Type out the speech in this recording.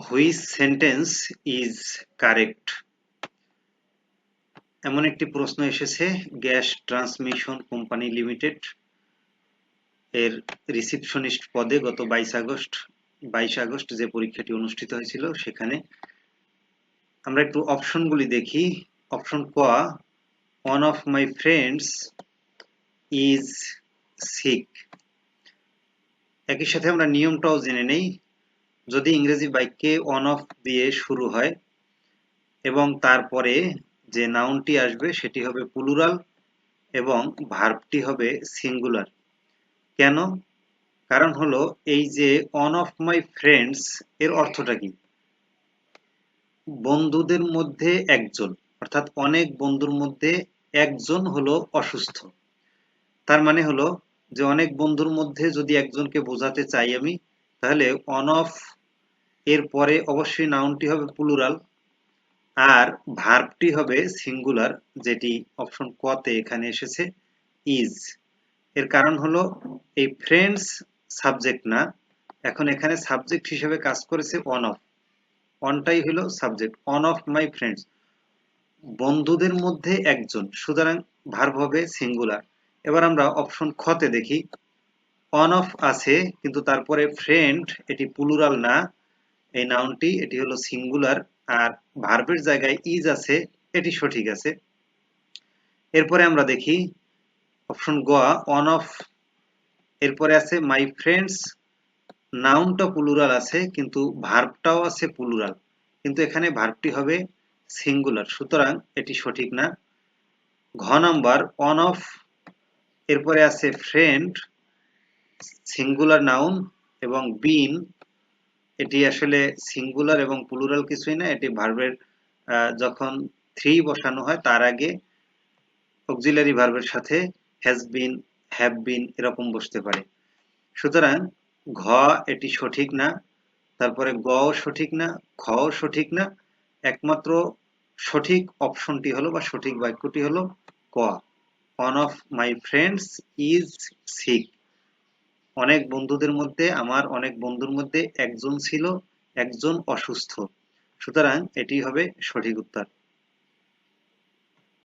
Which sentence is correct? এমন একটি প্রশ্ন এসেছে গ্যাস ট্রান্সমিশন কোম্পানি লিমিটেড এর রিসিপশনিস্ট পদে গত 22 আগস্ট যে পরীক্ষাটি অনুষ্ঠিত হয়েছিল সেখানে আমরা একটু অপশনগুলি দেখি। অপশন ক, one of my friends is sick. একই সাথে আমরা নিয়মটাও জেনে নেই। যদি ইংরেজি বাক্যে ওয়ান অফ দিয়ে শুরু হয় এবং তারপরে যে নাউনটি আসবে সেটি হবে প্লুরাল এবং ভার্বটি হবে সিঙ্গুলার। কেন? কারণ হলো এই যে ওয়ান অফ মাই ফ্রেন্ডস এর অর্থটা কি? বন্ধুদের মধ্যে একজন, অর্থাৎ অনেক বন্ধুর মধ্যে একজন হলো অসুস্থ। তার মানে হলো যে অনেক বন্ধুর মধ্যে যদি একজনকে বোঝাতে চাই আমি, তাহলে ওয়ান অফ এর পরে অবশ্যই নাউনটি হবে প্লুরাল আর ভার্বটি হবে সিঙ্গুলার, যেটি অপশন ক তে এখানে এসেছে ইজ। এর কারণ হলো এই ফ্রেন্ডস সাবজেক্ট না, এখন এখানে সাবজেক্ট হিসেবে কাজ করেছে ওয়ান অফ। ওয়ানটাই হলো subject, one of my friends, বন্ধুদের মধ্যে একজন, সুতরাং ভার্ব হবে সিঙ্গুলার। এবার আমরা অপশন খ তে দেখি। ওয়ান অফ আছে কিন্তু তারপরে ফ্রেন্ড এটি প্লুরাল না, এই নাউনটি এটি হলো সিঙ্গুলার, আর ভার্বের জায়গায় ইজ আছে, এটি সঠিক আছে। এরপরে আমরা দেখি অপশন গ, ওয়ান অফ এরপরে আছে মাই ফ্রেন্ডস, নাউনটা প্লুরাল আছে কিন্তু ভার্বটাও আছে প্লুরাল, কিন্তু এখানে ভার্বটি হবে সিঙ্গুলার, সুতরাং এটি সঠিক না। ঘ নাম্বার, ওয়ান অফ এরপরে আছে ফ্রেন্ড সিঙ্গুলার নাউন এবং বিন, এটি আসলে সিঙ্গুলার এবং প্লুরাল কিছুই না, এটি ভার্বের যখন থ্রি বসানো হয় তার আগে অক্সিলারি ভার্বের সাথে হ্যাজ বিন, হ্যাভ বিন এরকম বসতে পারে। সুতরাং ঘ এটি সঠিক না, তারপরে গ সঠিক না, খ সঠিক না, একমাত্র সঠিক অপশনটি হলো বা সঠিক বাক্যটি হলো ক, one of my friends is sick. অনেক বন্ধুদের মধ্যে, আমার অনেক বন্ধুর মধ্যে একজন ছিল, একজন অসুস্থ, সুতরাং এটি হবে সঠিক উত্তর।